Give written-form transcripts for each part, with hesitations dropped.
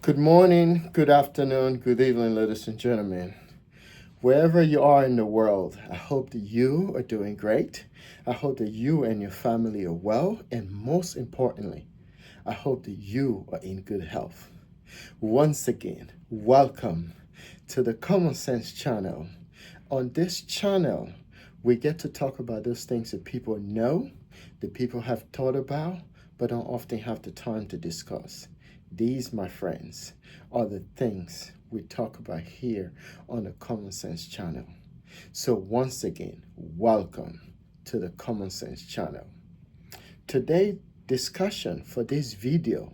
Good morning, good afternoon, good evening, ladies and gentlemen. Wherever you are in the world, I hope that you are doing great. I hope that you and your family are well. And most importantly, I hope that you are in good health. Once again, welcome to the Common Sense channel. On this channel, we get to talk about those things that people know, that people have thought about, but don't often have the time to discuss. These, my friends, are the things we talk about here on the Common Sense channel. So, once again, welcome to the Common Sense channel. Today's discussion for this video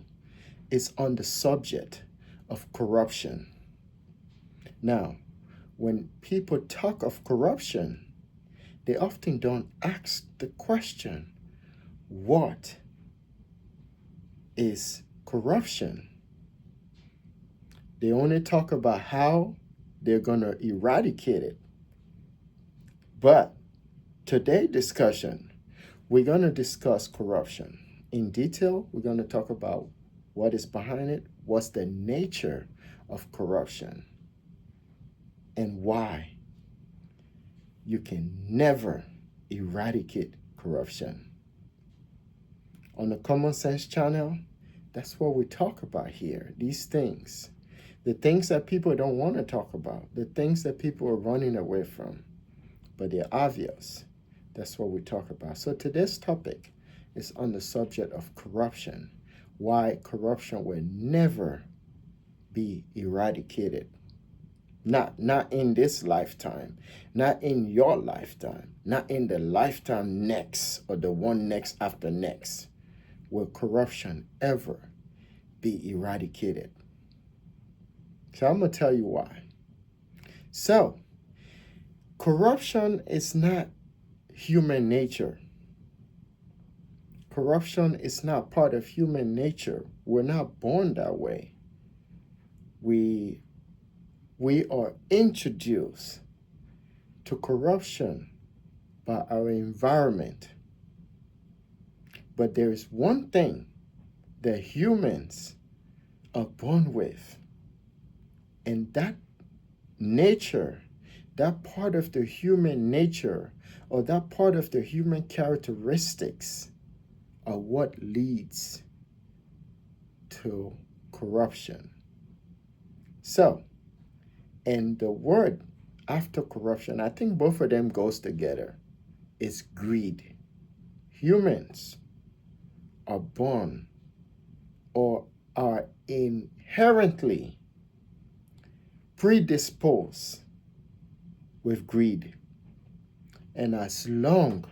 is on the subject of corruption. Now, when people talk of corruption, they often don't ask the question, what is corruption? They only talk about how they're going to eradicate it. But today's discussion, we're going to discuss corruption. In detail, we're going to talk about what is behind it, what's the nature of corruption, and why you can never eradicate corruption. On the Common Sense channel, that's what we talk about here. These things, the things that people don't want to talk about, the things that people are running away from, but they're obvious. That's what we talk about. So today's topic is on the subject of corruption, why corruption will never be eradicated. Not in this lifetime, not in your lifetime, not in the lifetime next or the one next after next. Will corruption ever be eradicated? So I'm going to tell you why. So, corruption is not human nature. Corruption is not part of human nature. We're not born that way. We are introduced to corruption by our environment. But there is one thing that humans are born with, and that nature, that part of the human nature, or that part of the human characteristics are what leads to corruption. So, and the word after corruption, I think both of them goes together, is greed. Humans are born or are inherently predisposed with greed. And as long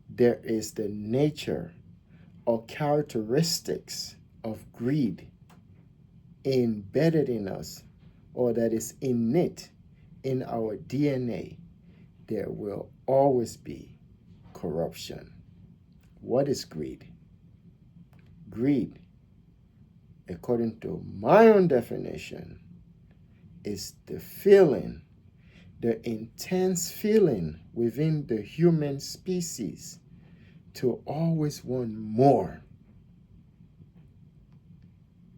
there is the nature or characteristics of greed embedded in us, or that is innate in our DNA, there will always be corruption. What is greed? Greed, according to my own definition, is the feeling, the intense feeling within the human species to always want more.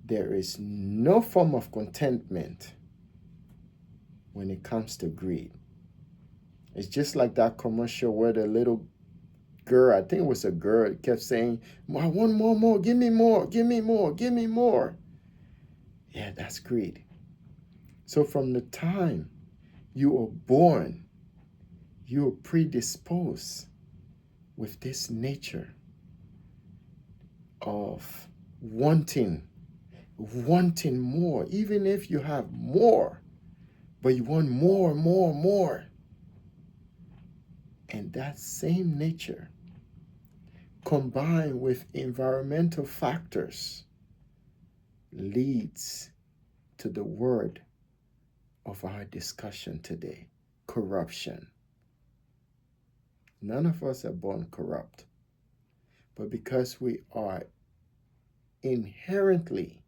There is no form of contentment when it comes to greed. It's just like that commercial where the little girl, I think it was a girl, kept saying, I want more, give me more, give me more, give me more. Yeah, that's greed. So from the time you are born, you are predisposed with this nature of wanting more, even if you have more, but you want more. And that same nature, combined with environmental factors, leads to the word of our discussion today, corruption. None of us are born corrupt, but because we are inherently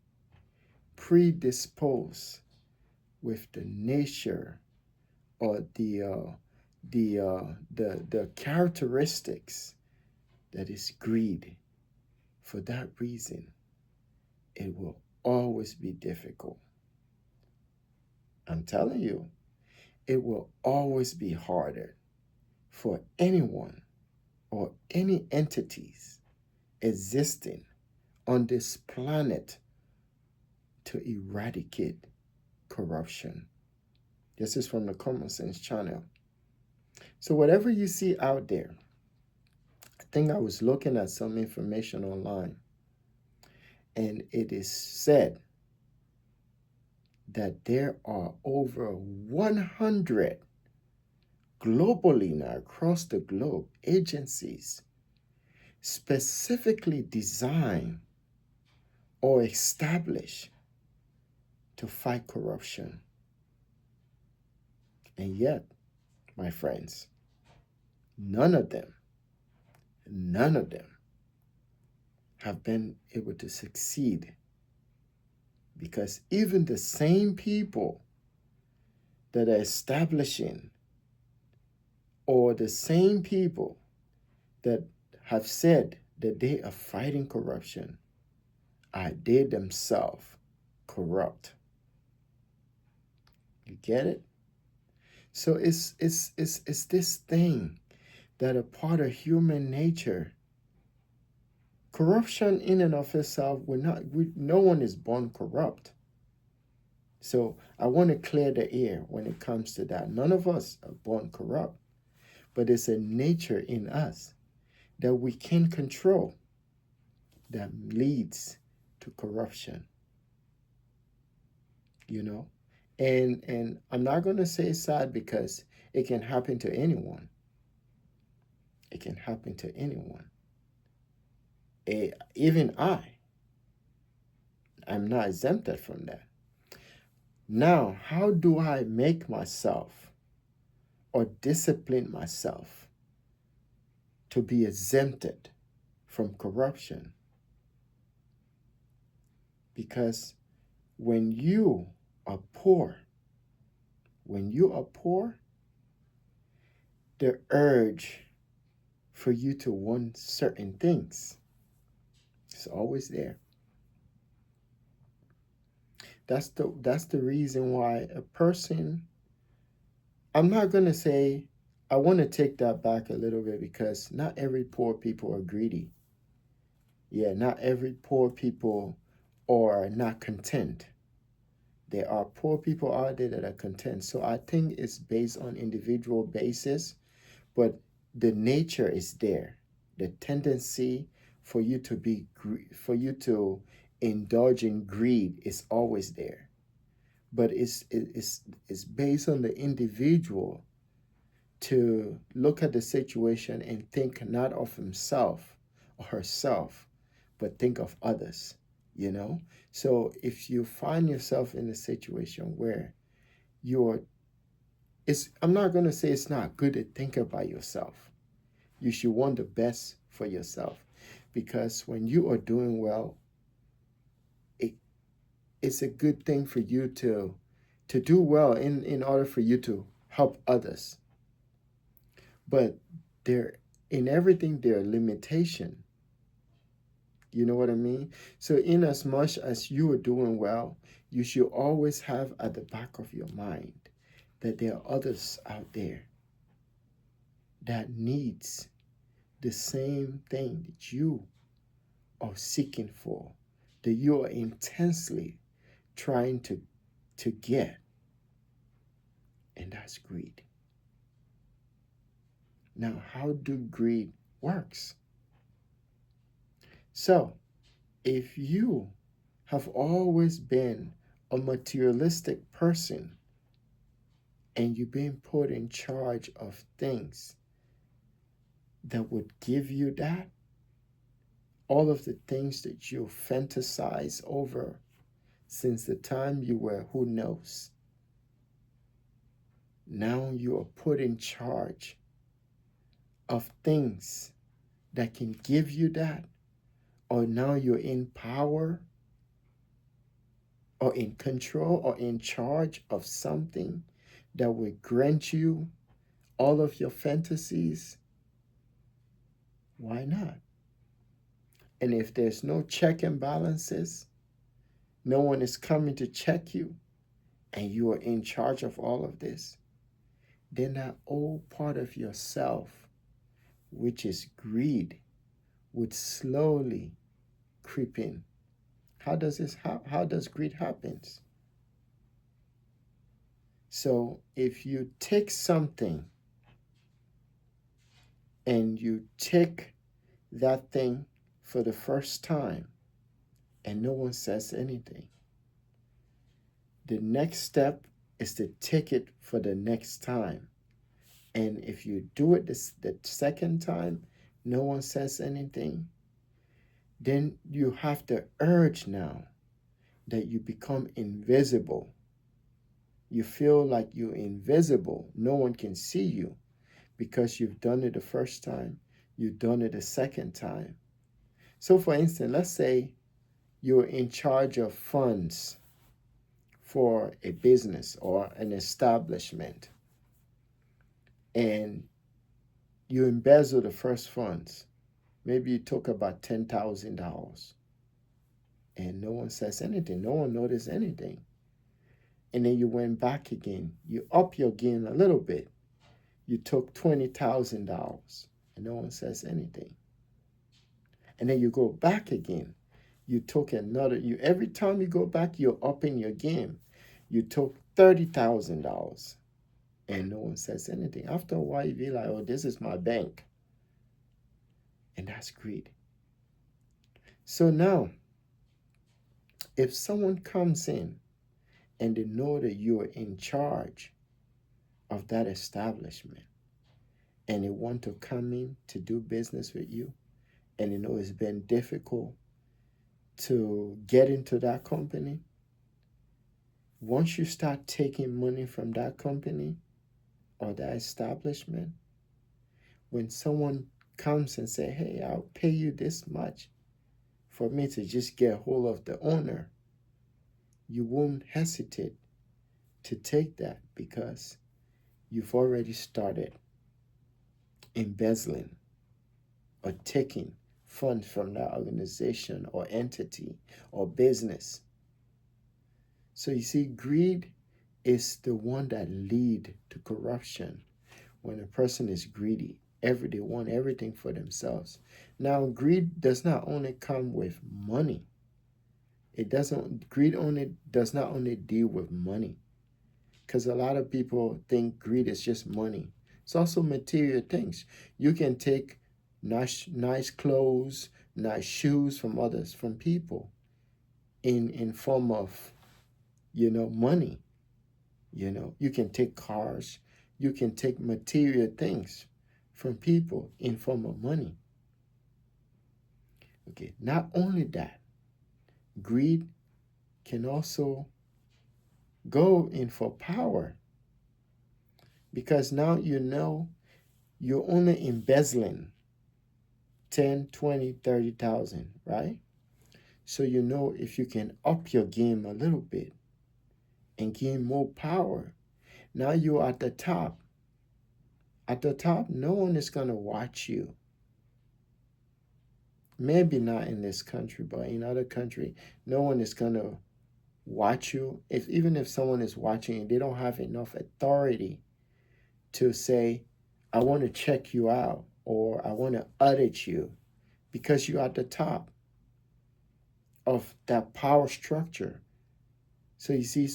predisposed with the nature or the characteristics that is greed, for that reason, it will always be difficult. I'm telling you, it will always be harder for anyone or any entities existing on this planet to eradicate corruption. This is from the Common Sense channel. So, whatever you see out there, I think I was looking at some information online, and it is said that there are over 100 globally now across the globe agencies specifically designed or established to fight corruption. And yet, my friends, none of them have been able to succeed, because even the same people that are establishing, or the same people that have said that they are fighting corruption, are they themselves corrupt. You get it? So it's this thing that a part of human nature. Corruption in and of itself, no one is born corrupt. So I want to clear the air when it comes to that. None of us are born corrupt, but it's a nature in us that we can control that leads to corruption. You know? And I'm not going to say sad, because it can happen to anyone. It can happen to anyone. Even I'm not exempted from that. Now, how do I make myself or discipline myself to be exempted from corruption? Because when you are poor, the urge for you to want certain things is always there. That's the reason why a person, I'm not going to say, I want to take that back a little bit, because not every poor people are greedy. Yeah, not every poor people are not content. There are poor people out there that are content. So I think it's based on individual basis, but the nature is there. The tendency for you to indulge in greed is always there. But it's based on the individual to look at the situation and think not of himself or herself, but think of others, you know? So if you find yourself in a situation where I'm not going to say it's not good to think about yourself. You should want the best for yourself, because when you are doing well, it's a good thing for you to do well in order for you to help others. But in everything there are limitations. You know what I mean? So in as much as you are doing well, you should always have at the back of your mind that there are others out there that needs the same thing that you are seeking for, that you are intensely trying to get. And that's greed. Now, how do greed works? So, if you have always been a materialistic person and you've been put in charge of things that would give you that, all of the things that you fantasize over since the time you were who knows, now you are put in charge of things that can give you that, or now you're in power or in control or in charge of something that will grant you all of your fantasies. Why not? And if there's no check and balances, No one is coming to check you, and you are in charge of all of this, then that old part of yourself, which is greed, would slowly creep in. How does greed happens? So if you take something and you take that thing for the first time and no one says anything, the next step is to take it for the next time. And if you do it the second time, no one says anything, then you have the urge now that you become invisible. You feel like you're invisible. No one can see you because you've done it the first time, you've done it the second time. So, for instance, let's say you're in charge of funds for a business or an establishment, and you embezzle the first funds. Maybe you took about $10,000 and no one says anything, no one noticed anything. And then you went back again, you up your game a little bit. You took $20,000 and no one says anything. And then you go back again. You took another, you every time you go back, you're upping your game. You took $30,000 and no one says anything. After a while, you be like, oh, this is my bank. And that's greed. So now, if someone comes in and they know that you are in charge of that establishment and they want to come in to do business with you, and they know it's been difficult to get into that company, once you start taking money from that company or that establishment, when someone comes and say, hey, I'll pay you this much for me to just get hold of the owner, you won't hesitate to take that because you've already started embezzling or taking funds from that organization or entity or business. So you see, greed is the one that lead to corruption. When a person is greedy, they want everything for themselves. Now, greed does not only come with money. Greed only does not only deal with money. Because a lot of people think greed is just money. It's also material things. You can take nice clothes, nice shoes from others, from people, in form of, money. You can take cars, you can take material things from people in form of money. Okay, not only that, greed can also go in for power, because now you're only embezzling 10, 20, 30,000, right? So if you can up your game a little bit and gain more power, now you're at the top. At the top, no one is going to watch you. Maybe not in this country, but in other country, no one is going to watch you. Even if someone is watching you, they don't have enough authority to say, I want to check you out or I want to audit you, because you're at the top of that power structure. So you see,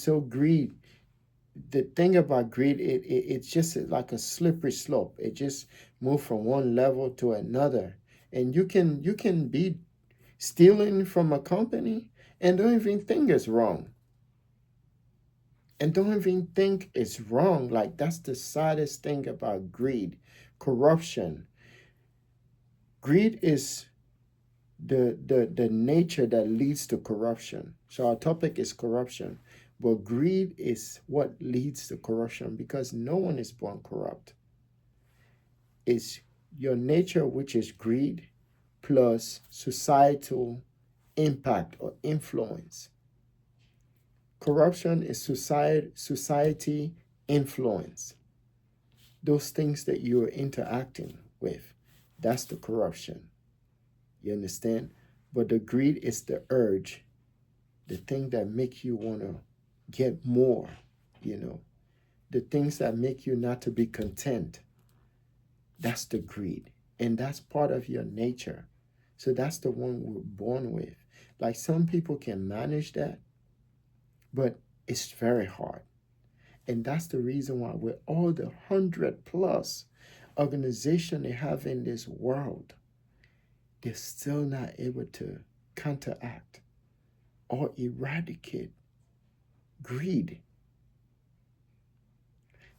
the thing about greed, it's just like a slippery slope. It just moves from one level to another. And you can be stealing from a company and don't even think it's wrong. And don't even think it's wrong. Like, that's the saddest thing about greed. Corruption. Greed is the nature that leads to corruption. So our topic is corruption. But greed is what leads to corruption, because no one is born corrupt. It's your nature, which is greed, plus societal impact or influence. Corruption is society influence. Those things that you are interacting with, that's the corruption. You understand? But the greed is the urge the thing that make you want to get more, the things that make you not to be content, that's the greed. And that's part of your nature. So that's the one we're born with. Like some people can manage that, but it's very hard. And that's the reason why with all the 100+ organization they have in this world, they're still not able to counteract or eradicate greed.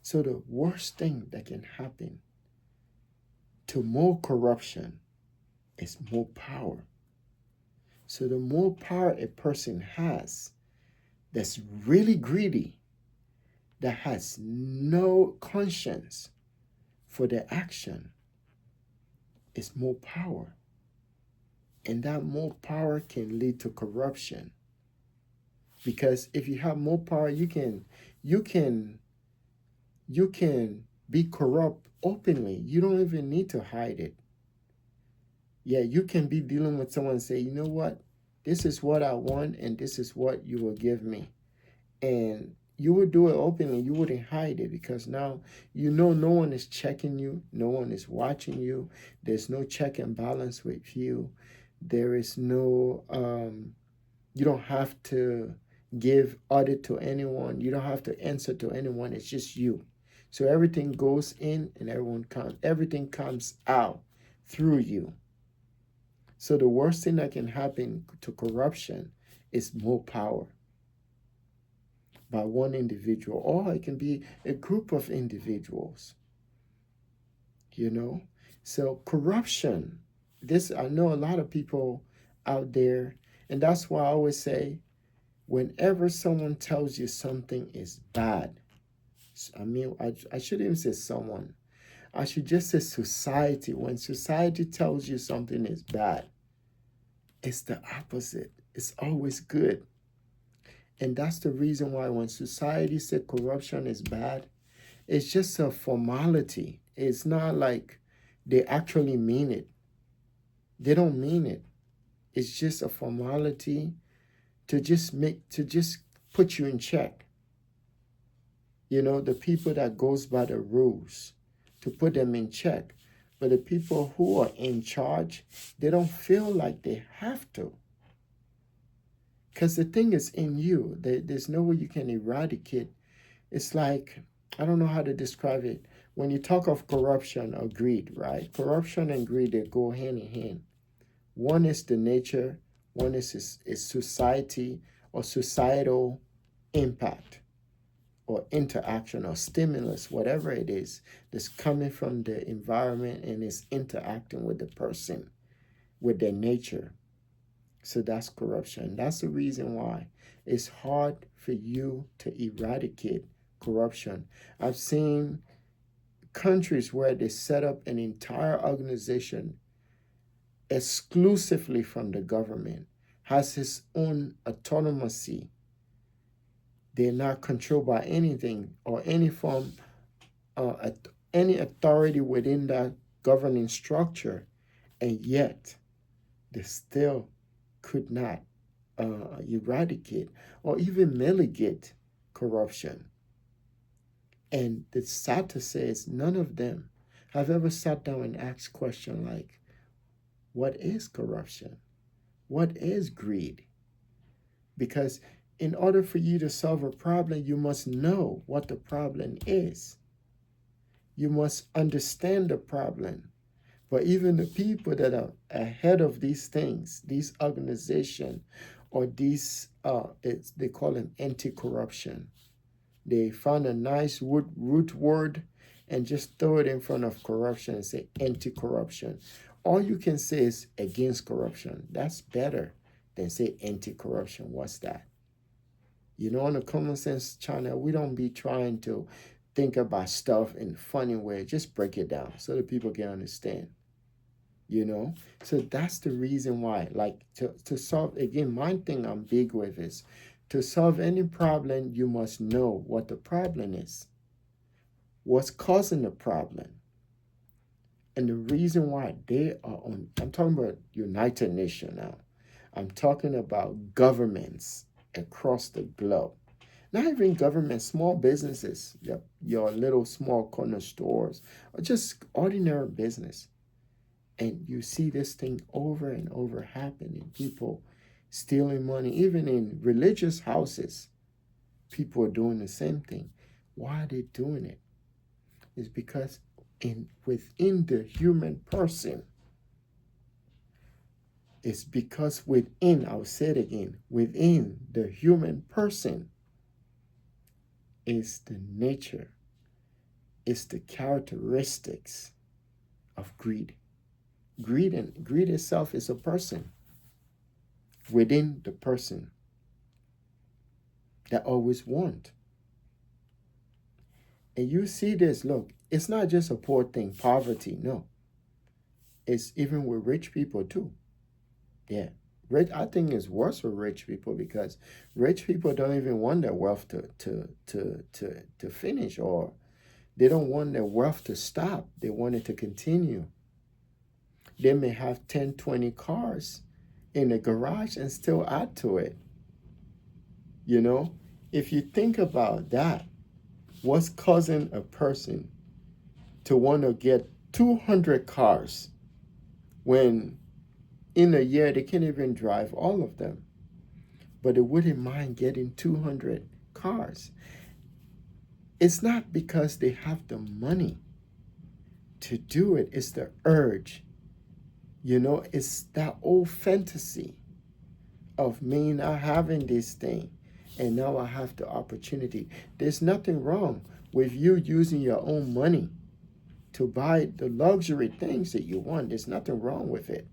So the worst thing that can happen to more corruption is more power. So the more power a person has that's really greedy, that has no conscience for their action, is more power. And that more power can lead to corruption. Because if you have more power, you can be corrupt openly. You don't even need to hide it. Yeah, you can be dealing with someone and say, you know what? This is what I want and this is what you will give me. And you would do it openly. You wouldn't hide it because now no one is checking you. No one is watching you. There's no check and balance with you. There is no, you don't have to give audit to anyone. You don't have to answer to anyone. It's just you. So everything goes in and everything comes out through you. So the worst thing that can happen to corruption is more power by one individual, or it can be a group of individuals. So corruption, I know a lot of people out there, and that's why I always say, whenever someone tells you something is bad, I shouldn't even say someone, I should just say society. When society tells you something is bad, it's the opposite. It's always good. And that's the reason why when society said corruption is bad, it's just a formality. It's not like they actually mean it. They don't mean it. It's just a formality to just put you in check. The people that goes by the rules, to put them in check. But the people who are in charge, they don't feel like they have to. Because the thing is in you. There's no way you can eradicate. It's like, I don't know how to describe it. When you talk of corruption or greed, right? Corruption and greed, they go hand in hand. One is the nature, one is society or societal impact or interaction or stimulus, whatever it is, that's coming from the environment and is interacting with the person, with their nature. So that's corruption. That's the reason why it's hard for you to eradicate corruption. I've seen countries where they set up an entire organization exclusively from the government, has its own autonomy. They're not controlled by anything or any form, any authority within that governing structure, and yet they still could not eradicate or even mitigate corruption. And it's sad to say is none of them have ever sat down and asked questions like, what is corruption? What is greed? Because in order for you to solve a problem, you must know what the problem is. You must understand the problem. But even the people that are ahead of these things, these organizations, or these, they call them anti-corruption. They find a nice root word and just throw it in front of corruption and say anti-corruption. All you can say is against corruption. That's better than say anti-corruption. What's that? On the Common Sense channel, we don't be trying to think about stuff in a funny way. Just break it down so that people can understand. So that's the reason why, like, to solve, again, my thing I'm big with is to solve any problem, you must know what the problem is, what's causing the problem, and the reason why they are on. I'm talking about United Nations now. I'm talking about governments. across the globe. Not even government, small businesses, your little small corner stores, or just ordinary business. And you see this thing over and over happening. People stealing money, even in religious houses, people are doing the same thing. Why are they doing it? It's because within the human person, it's because within, I'll say it again, within the human person is the nature, is the characteristics of greed. Greed itself is a person within the person that always want. And you see this, look, it's not just a poor thing, poverty, no. It's even with rich people too. Yeah. I think it's worse for rich people because rich people don't even want their wealth to finish, or they don't want their wealth to stop. They want it to continue. They may have 10, 20 cars in the garage and still add to it. You know, if you think about that, what's causing a person to want to get 200 cars when in a year they can't even drive all of them, but they wouldn't mind getting 200 cars? It's not because they have the money to do it, it's the urge. You know, it's that old fantasy of me not having this thing and now I have the opportunity. There's nothing wrong with you using your own money to buy the luxury things that you want. There's nothing wrong with it.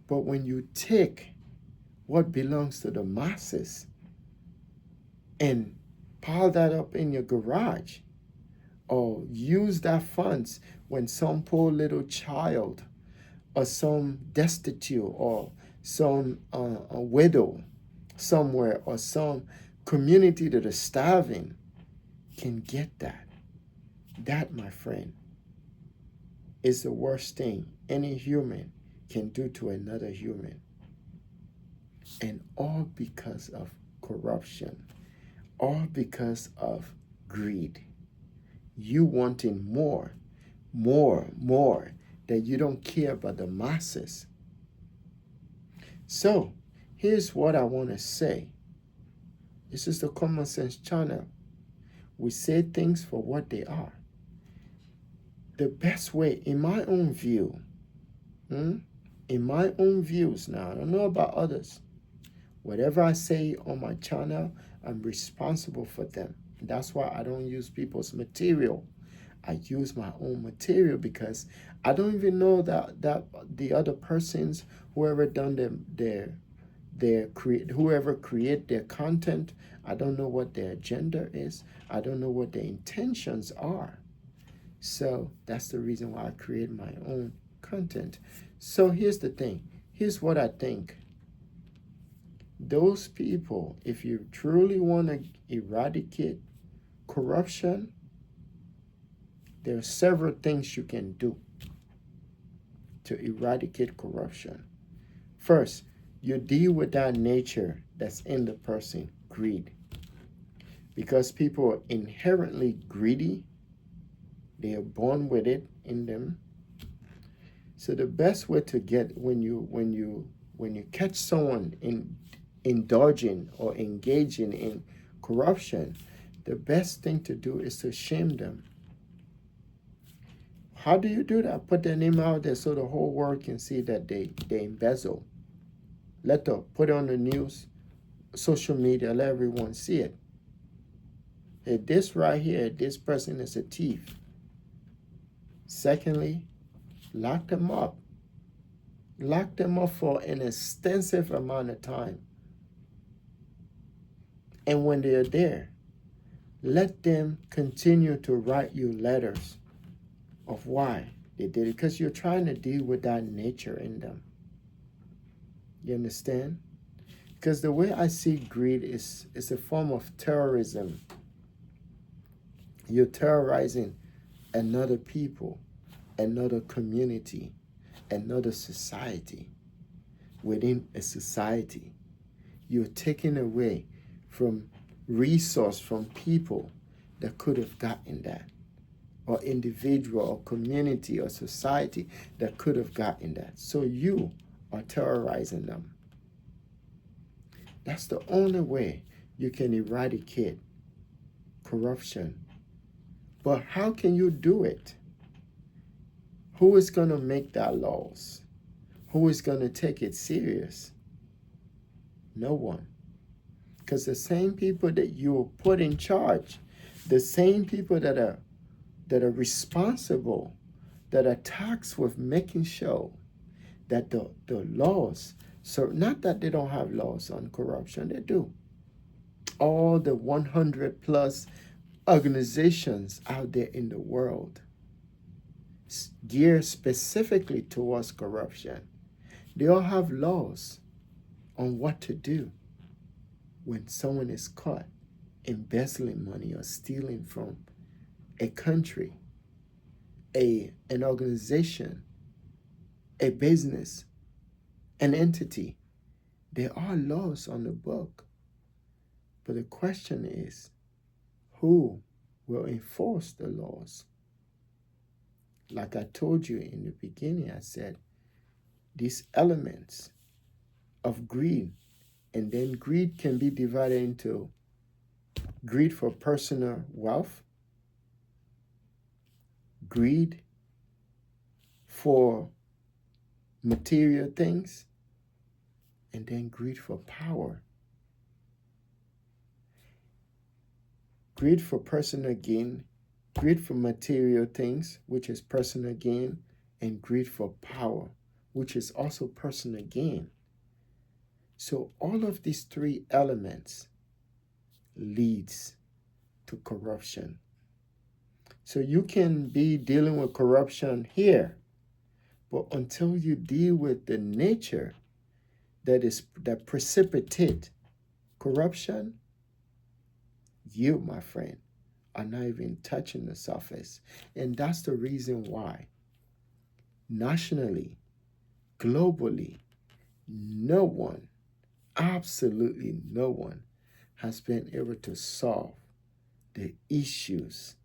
But when you take what belongs to the masses and pile that up in your garage, or use that funds when some poor little child or some destitute or some a widow somewhere or some community that is starving can get that. That, my friend, is the worst thing any human can do to another human. And all because of corruption, all because of greed. You wanting more, that you don't care about the masses. So, here's what I want to say. This is the Common Sense channel. We say things for what they are. The best way, in my own view, in my own views now, I don't know about others, whatever I say on my channel, I'm responsible for them. And that's why I don't use people's material. I use my own material because I don't even know that the other persons, whoever done whoever create their content, I don't know what their agenda is. I don't know what their intentions are. So that's the reason why I create my own content. So here's the thing. Here's what I think. Those people, if you truly want to eradicate corruption, there are several things you can do to eradicate corruption. First, you deal with that nature that's in the person, greed. Because people are inherently greedy. They are born with it in them. So the best way to get when you catch someone indulging or engaging in corruption, the best thing to do is to shame them. How do you do that? Put their name out there so the whole world can see that they embezzle. Put it on the news, social media, let everyone see it. Hey, this right here, this person is a thief. Secondly, lock them up. Lock them up for an extensive amount of time. And when they are there, let them continue to write you letters of why they did it, because you're trying to deal with that nature in them. You understand? Because the way I see greed is a form of terrorism. You're terrorizing another people, another community, another society. Within a society, you're taking away from resource, from people that could have gotten that, or individual or community or society that could have gotten that. So you are terrorizing them. That's the only way you can eradicate corruption. But how can you do it? Who is going to make that laws? Who is going to take it serious? No one. Because the same people that you put in charge, the same people that are responsible, that are tasked with making sure that the laws, so not that they don't have laws on corruption, they do. All the 100 plus organizations out there in the world geared specifically towards corruption, they all have laws on what to do when someone is caught embezzling money or stealing from a country, an organization, a business, an entity. There are laws on the book. But the question is, who will enforce the laws? Like I told you in the beginning, I said, these elements of greed, and then greed can be divided into greed for personal wealth, greed for material things, and then greed for power. Greed for personal gain, greed for material things, which is personal gain, and greed for power, which is also personal gain. So all of these three elements leads to corruption. So you can be dealing with corruption here, but until you deal with the nature that precipitate corruption, you, my friend, are not even touching the surface. And that's the reason why nationally, globally, no one, absolutely no one, has been able to solve the issues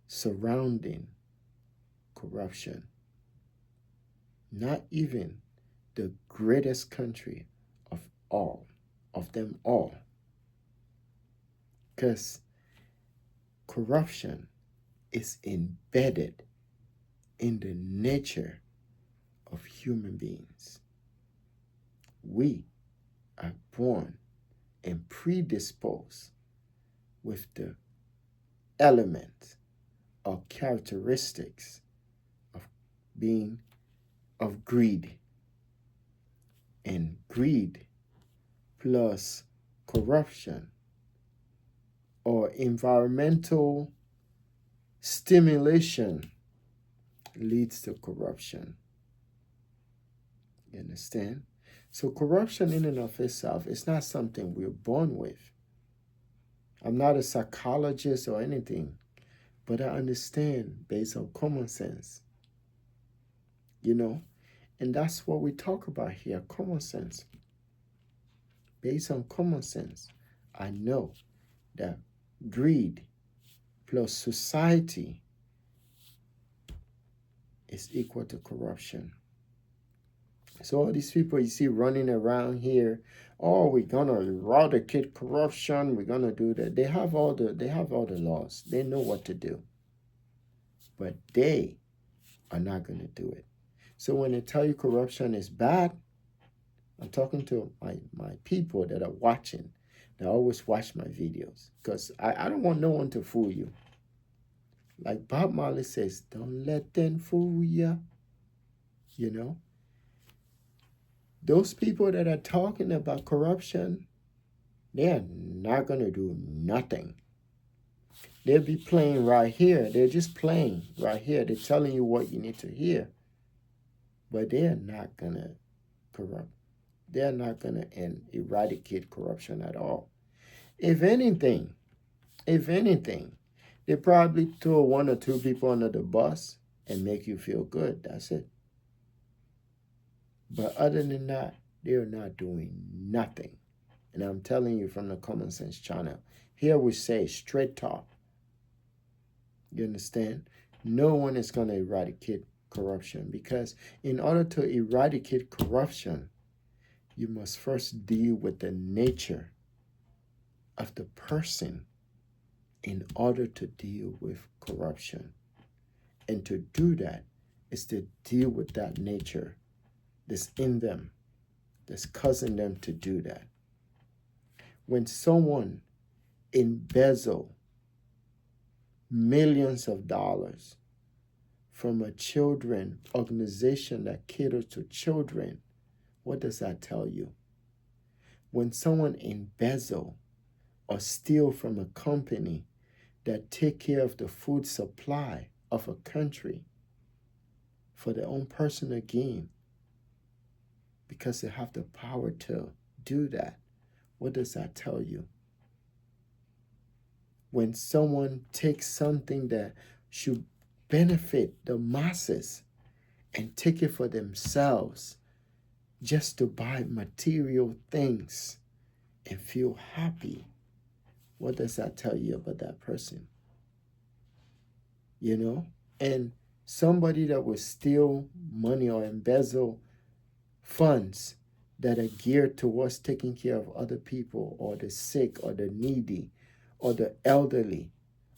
surrounding corruption. Not even the greatest country of them all. Because corruption is embedded in the nature of human beings. We are born and predisposed with the element or characteristics of being of greed. And greed plus corruption or environmental stimulation leads to corruption. You understand? So corruption in and of itself is not something we're born with. I'm not a psychologist or anything, but I understand based on common sense. And that's what we talk about here, common sense. Based on common sense, I know that greed plus society is equal to corruption. So all these people you see running around here, oh, we're gonna eradicate corruption, we're gonna do that. They have all the laws. They know what to do. But they are not gonna do it. So when they tell you corruption is bad, I'm talking to my people that are watching. They always watch my videos because I don't want no one to fool you. Like Bob Marley says, don't let them fool ya. Those people that are talking about corruption, they are not going to do nothing. They'll be playing right here. They're just playing right here. They're telling you what you need to hear. But they're not going to corrupt. They're not going to eradicate corruption at all. If anything, they probably throw one or two people under the bus and make you feel good. That's it. But other than that, they're not doing nothing And I'm telling you from the Common Sense channel. Here we say straight talk. You understand? No one is going to eradicate corruption, because in order to eradicate corruption, you must first deal with the nature of the person in order to deal with corruption. And to do that is to deal with that nature that's in them, that's causing them to do that. When someone embezzle millions of dollars from a children organization that caters to children, what does that tell you? When someone embezzle or steal from a company that take care of the food supply of a country for their own personal gain, because they have the power to do that, what does that tell you? When someone takes something that should benefit the masses and take it for themselves just to buy material things and feel happy, what does that tell you about that person? You know? And somebody that will steal money or embezzle funds that are geared towards taking care of other people, or the sick, or the needy, or the elderly,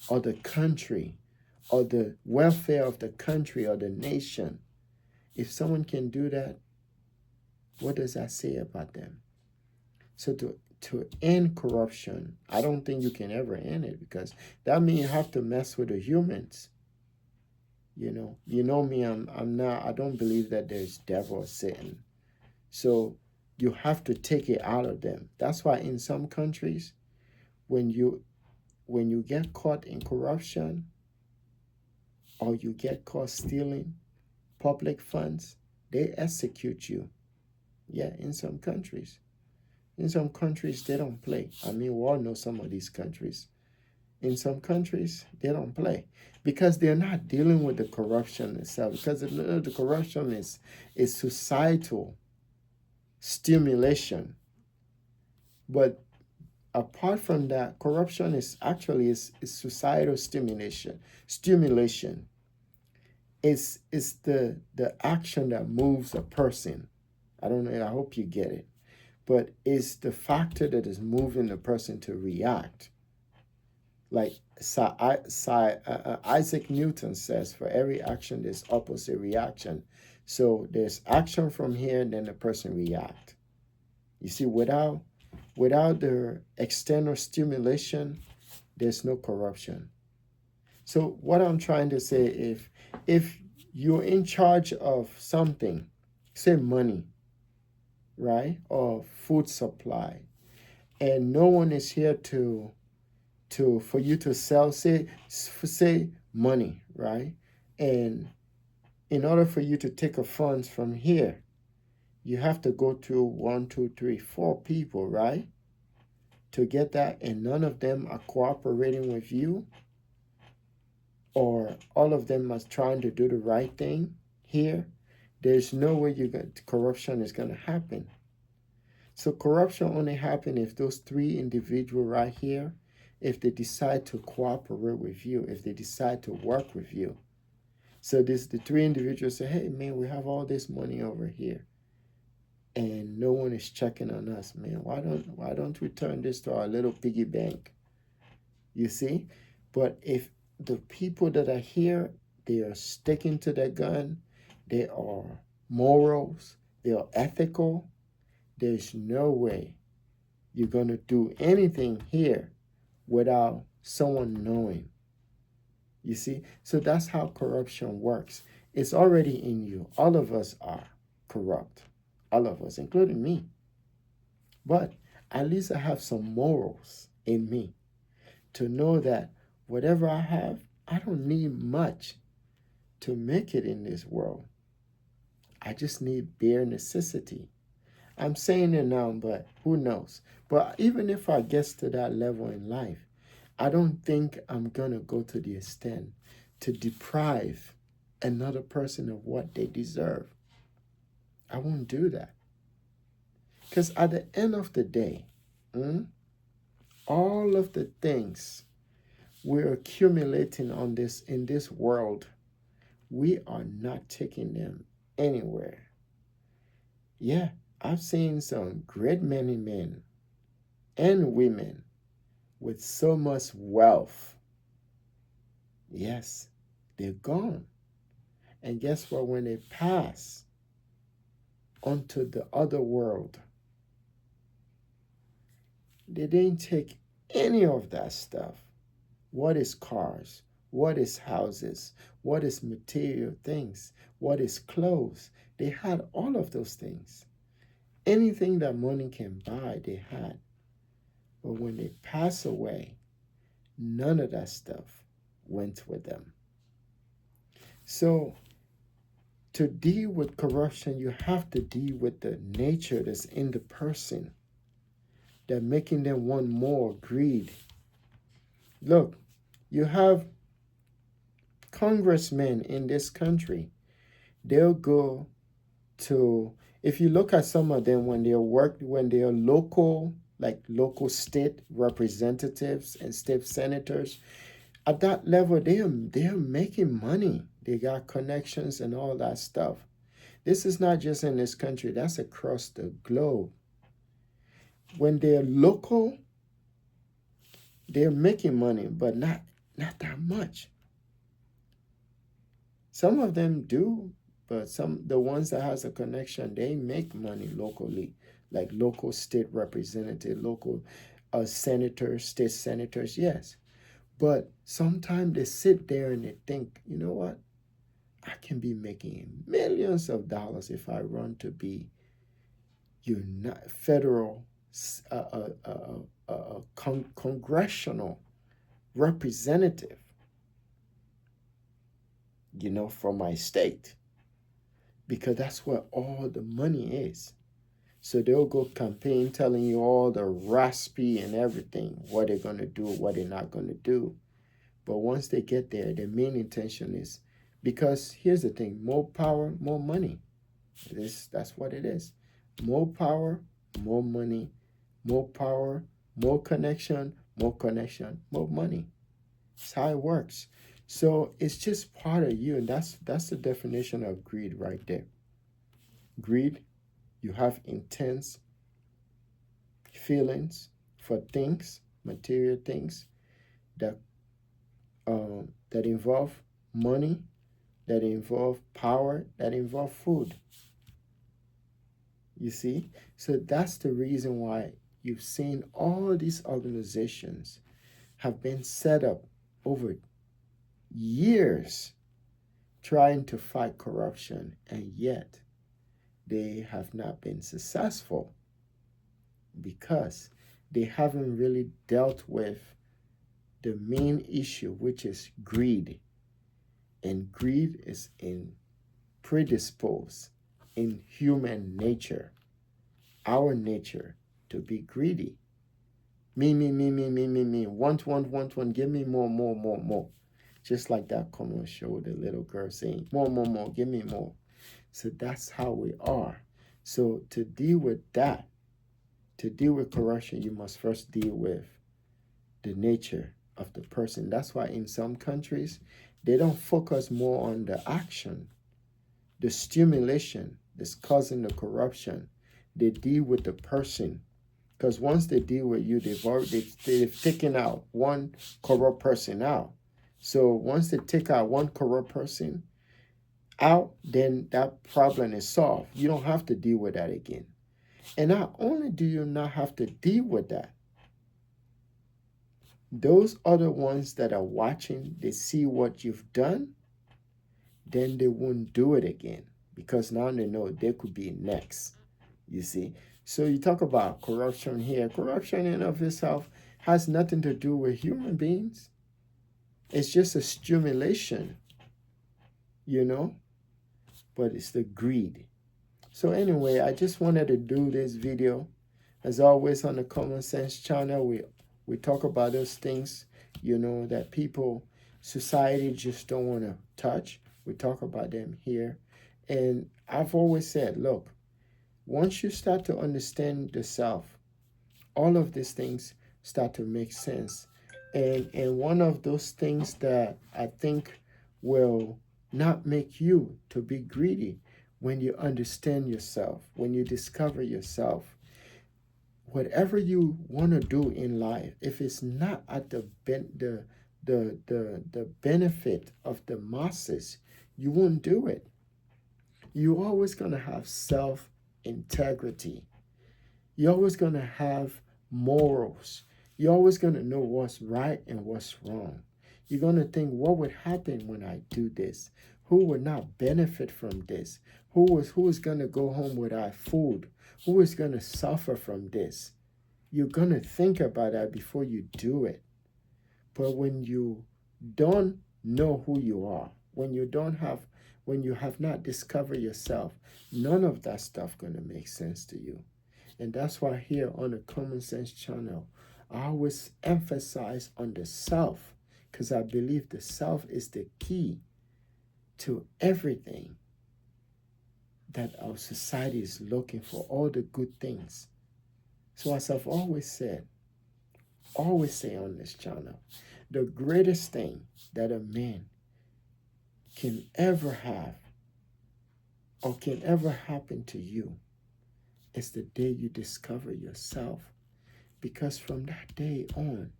or the country, or the welfare of the country or the nation. If someone can do that, what does that say about them? So to end corruption, I don't think you can ever end it, because that means you have to mess with the humans. You know me, I'm not, I don't believe that there's devil or Satan. So you have to take it out of them. That's why in some countries, when you get caught in corruption, or you get caught stealing public funds, they execute you. Yeah, in some countries. In some countries, they don't play. I mean, we all know some of these countries. In some countries, they don't play, because they're not dealing with the corruption itself. Because the corruption is societal stimulation. But apart from that, corruption is actually is societal stimulation. It's the action that moves a person. I don't know, I hope you get it. But it's the factor that is moving the person to react. Like Isaac Newton says, for every action, there's opposite reaction. So there's action from here, and then the person react. You see, without the external stimulation, there's no corruption. So what I'm trying to say, if you're in charge of something, say money, right, or food supply, and no one is here for you to sell, say money, right? And in order for you to take a funds from here, you have to go through 1, 2, 3, 4 people, right, to get that, and none of them are cooperating with you, or all of them are trying to do the right thing here, there's no way corruption is going to happen. So corruption only happens if those 3 individuals right here, if they decide to cooperate with you, if they decide to work with you. So the 3 individuals say, hey, man, we have all this money over here, and no one is checking on us, man. Why don't we turn this to our little piggy bank? You see? But if the people that are here, they are sticking to their gun, they are morals, they are ethical, there's no way you're going to do anything here without someone knowing. You see? So that's how corruption works. It's already in you. All of us are corrupt. All of us, including me. But at least I have some morals in me to know that whatever I have, I don't need much to make it in this world. I just need bare necessity. I'm saying it now, but who knows? But even if I get to that level in life, I don't think I'm going to go to the extent to deprive another person of what they deserve. I won't do that. Because at the end of the day, Mm? All of the things we're accumulating on this in this world, we are not taking them anywhere. Yeah, I've seen some great many men and women with so much wealth. Yes, they're gone. And guess what? When they pass onto the other world, they didn't take any of that stuff. What is cars? What is houses? What is material things? What is clothes? They had all of those things. Anything that money can buy, they had. But when they pass away, none of that stuff went with them. So to deal with corruption, you have to deal with the nature that's in the person that making them want more, greed. Look, you have congressmen in this country. They'll go to, if you look at some of them when they are local, like local state representatives and state senators, at that level they are making money. They got connections and all that stuff. This is not just in this country, that's across the globe. When they're local, they're making money, but not that much. Some of them do, but the ones that has a connection, they make money locally, like local state representative, local senators, state senators, yes. But sometimes they sit there and they think, you know what? I can be making millions of dollars if I run to be federal congressional representative, from my state, because that's where all the money is. So they'll go campaign telling you all the raspy and everything, what they're going to do, what they're not going to do. But once they get there, their main intention is, because here's the thing, more power, more money. That's what it is. More power, more money, more power, more connection, more money. That's how it works. So it's just part of you, and that's the definition of greed right there. Greed, you have intense feelings for things, material things that that involve money, that involve power, that involve food. You see? So that's the reason why you've seen all these organizations have been set up over years trying to fight corruption, and yet they have not been successful because they haven't really dealt with the main issue, which is greed. And greed is predisposed in human nature, our nature, to be greedy. Me. Want, give me more. Just like that commercial with the little girl saying, more, give me more. So that's how we are. So to deal with that, to deal with corruption, you must first deal with the nature of the person. That's why in some countries, they don't focus more on the action, the stimulation that's causing the corruption. They deal with the person. Because once they deal with you, they've taken out one corrupt person out. So once they take out one corrupt person out, then that problem is solved. You don't have to deal with that again. And not only do you not have to deal with that, those other ones that are watching, they see what you've done, then they won't do it again, because now they know they could be next. You see? So you talk about corruption here. Corruption in of itself has nothing to do with human beings. It's just a stimulation, but it's the greed. So anyway, I just wanted to do this video. As always on the Common Sense channel, we talk about those things, that people, society just don't want to touch. We talk about them here. And I've always said, look, once you start to understand the self, all of these things start to make sense. And one of those things that I think will not make you to be greedy, when you understand yourself, when you discover yourself, whatever you want to do in life, if it's not at the benefit of the masses, you won't do it. You're always going to have self integrity. You're always going to have morals. You're always going to know what's right and what's wrong. You're going to think, what would happen when I do this? Who would not benefit from this? Who is going to go home without food? Who is going to suffer from this? You're going to think about that before you do it. But when you don't know who you are, when you have not discovered yourself, none of that stuff going to make sense to you. And that's why here on the Common Sense channel, I always emphasize on the self, because I believe the self is the key to everything that our society is looking for, all the good things. So as I've always say on this channel, the greatest thing that a man can ever have or can ever happen to you is the day you discover yourself. Because from that day on,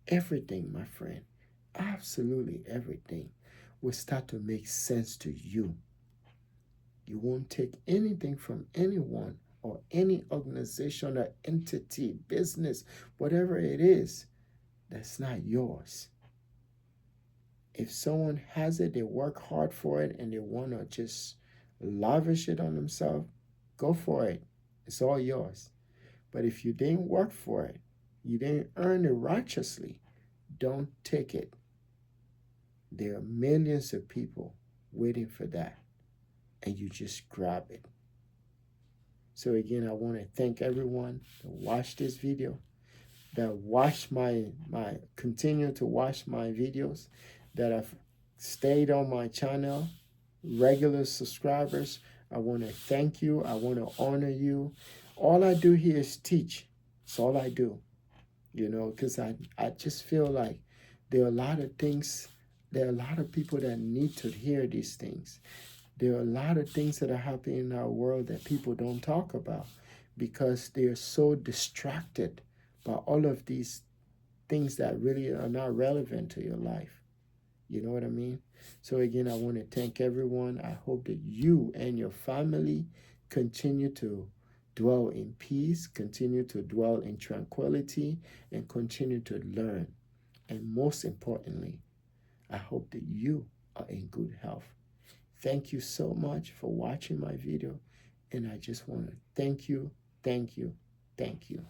everything, my friend, absolutely everything, will start to make sense to you. You won't take anything from anyone or any organization or entity, business, whatever it is, that's not yours. If someone has it, they work hard for it, and they want to just lavish it on themselves, go for it. It's all yours. But if you didn't work for it, you didn't earn it righteously, don't take it. There are millions of people waiting for that, and you just grab it. So again, I want to thank everyone that watched this video, that watched continue to watch my videos, that have stayed on my channel, regular subscribers. I want to thank you. I want to honor you. All I do here is teach. That's all I do. Because I just feel like there are a lot of things, there are a lot of people that need to hear these things. There are a lot of things that are happening in our world that people don't talk about because they are so distracted by all of these things that really are not relevant to your life. You know what I mean? So again, I want to thank everyone. I hope that you and your family continue to dwell in peace, continue to dwell in tranquility, and continue to learn. And most importantly, I hope that you are in good health. Thank you so much for watching my video. And I just want to thank you, thank you, thank you.